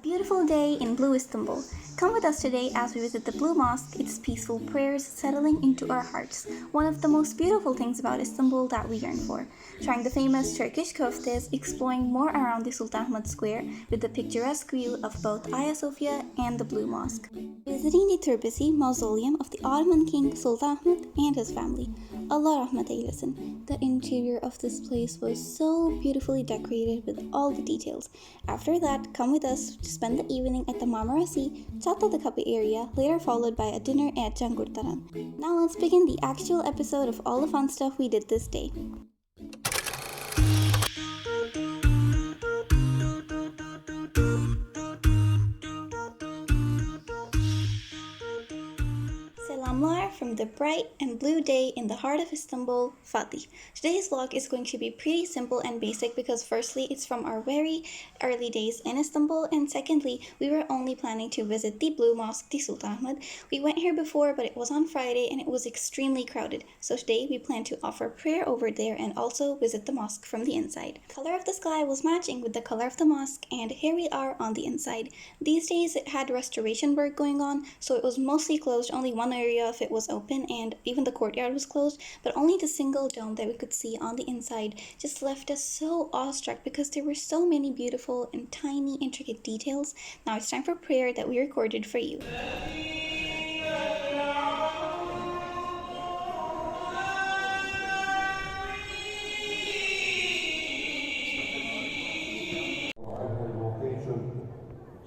Beautiful day in Blue Istanbul. Come with us today as we visit the Blue Mosque, its peaceful prayers settling into our hearts. One of the most beautiful things about Istanbul that we yearn for. Trying the famous Turkish Köftes, exploring more around the Sultanahmet Square with the picturesque view of both Hagia Sophia and the Blue Mosque. Visiting the türbesi, Mausoleum of the Ottoman King Sultan Ahmet and his family. Allah rahmet eylesin. The interior of this place was so beautifully decorated with all the details. After that, come with us to spend the evening at the Marmara Sea, Çatladıkapı area, later followed by a dinner at Cangurtaran. Now let's begin the actual episode of all the fun stuff we did this day. Selamlar from the bright and blue day in the heart of Istanbul, Fatih. Today's vlog is going to be pretty simple and basic because firstly, it's from our very early days in Istanbul, and secondly, we were only planning to visit the Blue Mosque, the Sultanahmet. We went here before, but it was on Friday and it was extremely crowded. So today we plan to offer prayer over there and also visit the mosque from the inside. The color of the sky was matching with the color of the mosque, and here we are on the inside. These days it had restoration work going on, so it was mostly closed. Only one area of it was open, and even the courtyard was closed, but only the single dome that we could see on the inside just left us so awestruck because there were so many beautiful and tiny intricate details. Now it's time for prayer that we recorded for you.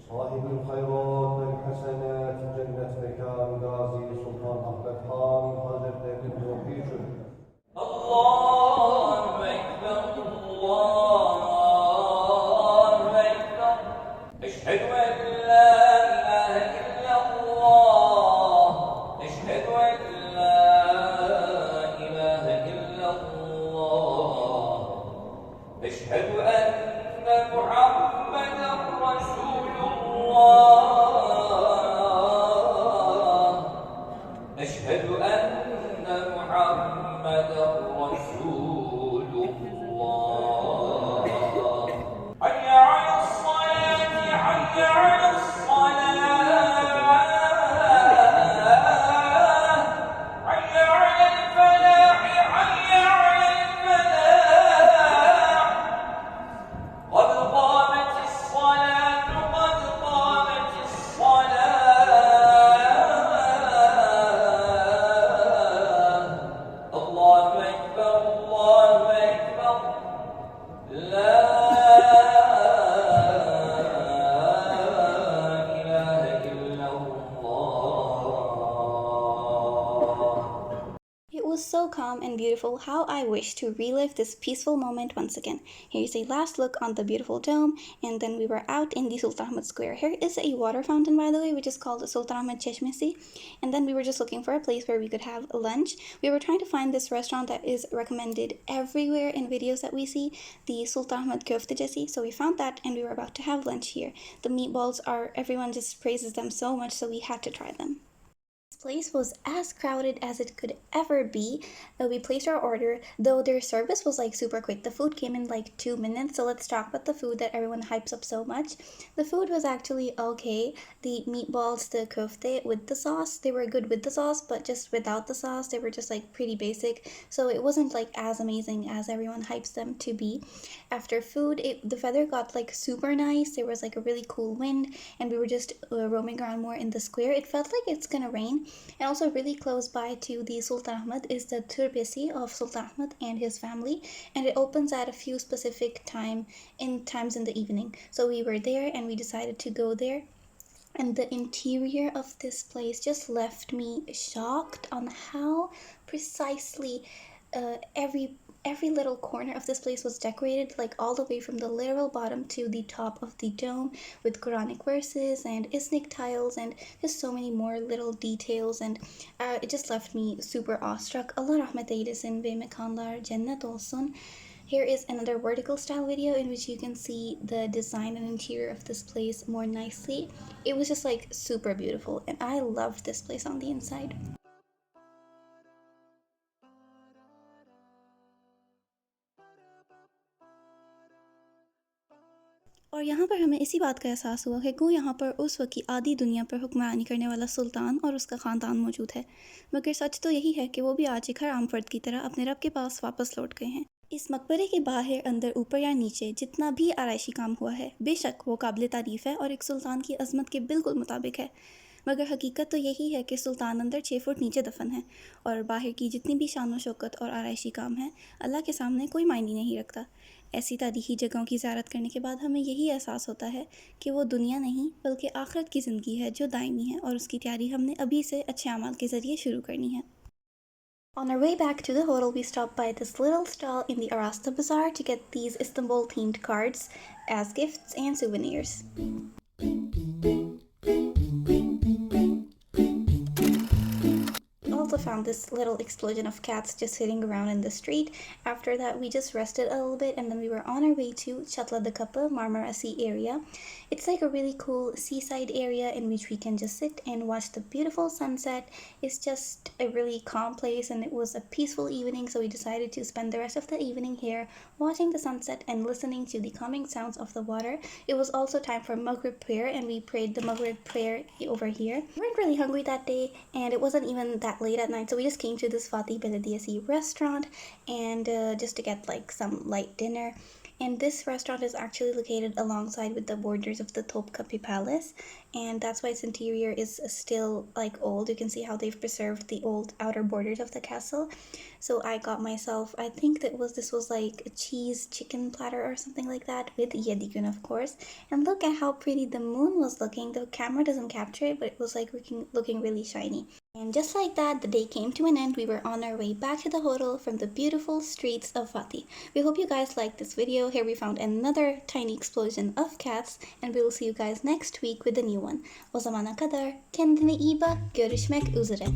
Sahibül hayrat vel hasenat cennet mekan Gazi Sultan Ahmet Han Hazretlerinin ruhu için. Allahu Ekber, Allahu Ekber. Eşhedü en la ilahe illallah. Eşhedü en la ilahe illallah. Eşhedü enne Muhammeden Resulullah. Eşhedü enne Muhammeden Resulullah. Hayye alel-salati, hayye alel-salah. Hayye alel-felahi, hayye alel-felah. Kad kâmetis-salatu, kad kâmetis-salah. Allahu Ekber, Allahu Ekber. La ilahe illallah. It was so calm and beautiful. How I wish to relive this peaceful moment once again. Here's a last look on the beautiful dome, and then we were out in the Sultanahmet Square. Here is a water fountain, by the way, which is called Sultanahmet Çeşmesi, and then we were just looking for a place where we could have lunch. We were trying to find this restaurant that is recommended everywhere in videos that we see, the Sultanahmet Köftesi, so we found that and we were about to have lunch here. The meatballs are, everyone just praises them so much, so we had to try them. This place was as crowded as it could ever be. We placed our order, though their service was like super quick. The food came in like 2 minutes, so let's talk about the food that everyone hypes up so much. The food was actually okay. The meatballs, the köfte with the sauce, they were good with the sauce, but just without the sauce, they were just like pretty basic. So it wasn't like as amazing as everyone hypes them to be. After food, the weather got like super nice. There was like a really cool wind, and we were just roaming around more in the square. It felt like it's gonna rain. And also really close by to the Sultanahmet is the türbesi of Sultan Ahmet and his family, and it opens at a few specific times in the evening. So we were there and we decided to go there. And the interior of this place just left me shocked on how precisely every little corner of this place was decorated, like all the way from the literal bottom to the top of the dome, with Quranic verses and Islamic tiles and just so many more little details, and it just left me super awestruck. Allah rahmet eylesin ve mekanlar cennet olsun. Here is another vertical style video in which you can see the design and interior of this place more nicely. It was just like super beautiful, and I loved this place on the inside. और यहाँ पर हमें इसी बात का एहसास हुआ कि को यहाँ पर उस वक्त की आधी दुनिया पर हुक्मरानी करने वाला सुल्तान और उसका ख़ानदान मौजूद है, मगर सच तो यही है कि वो भी आज एक हर आम फर्द की तरह अपने रब के पास वापस लौट गए हैं। इस मकबरे के बाहर, अंदर, ऊपर या नीचे जितना भी आराइशी काम हुआ है, बेशक वो काबिल तारीफ़ है और एक सुल्तान की अज़मत के बिल्कुल मुताबिक है, मगर हकीकत तो यही है कि सुल्तान अंदर 6 फुट नीचे दफन है और बाहर की जितनी भी शान व शौकत और आराइशी काम है, अल्लाह के सामने कोई मायने नहीं रखता। ऐसी तारीखी जगहों की ज़ियारत करने के बाद हमें यही एहसास होता है कि वो दुनिया नहीं बल्कि आखिरत की ज़िंदगी है जो दायमी है, और उसकी तैयारी हमने अभी से अच्छे अमाल के ज़रिए शुरू करनी है। On our way back to the hotel, we stopped by this little stall in the Arasta Bazaar to get these Istanbul-themed cards as gifts and souvenirs. Also found this little explosion of cats just sitting around in the street. After that, we just rested a little bit and then we were on our way to Çatladıkapı, Marmara Sea area. It's like a really cool seaside area in which we can just sit and watch the beautiful sunset. It's just a really calm place and it was a peaceful evening, so we decided to spend the rest of the evening here watching the sunset and listening to the calming sounds of the water. It was also time for Maghrib prayer and we prayed the Maghrib prayer over here. We weren't really hungry that day and it wasn't even that late at night, so we just came to this Fatih Belediyesi restaurant and just to get like some light dinner. And this restaurant is actually located alongside with the borders of the Topkapi Palace, and that's why its interior is still like old. You can see how they've preserved the old outer borders of the castle. So I got myself, I think this was like a cheese chicken platter or something like that with yedigün, of course. And look at how pretty the moon was looking. The camera doesn't capture it, but it was like looking really shiny. And just like that, the day came to an end. We were on our way back to the hotel from the beautiful streets of Fatih. We hope you guys liked this video. Here we found another tiny explosion of cats, and we will see you guys next week with a new one. O zamana kadar kendine iyi bak. Görüşmek üzere.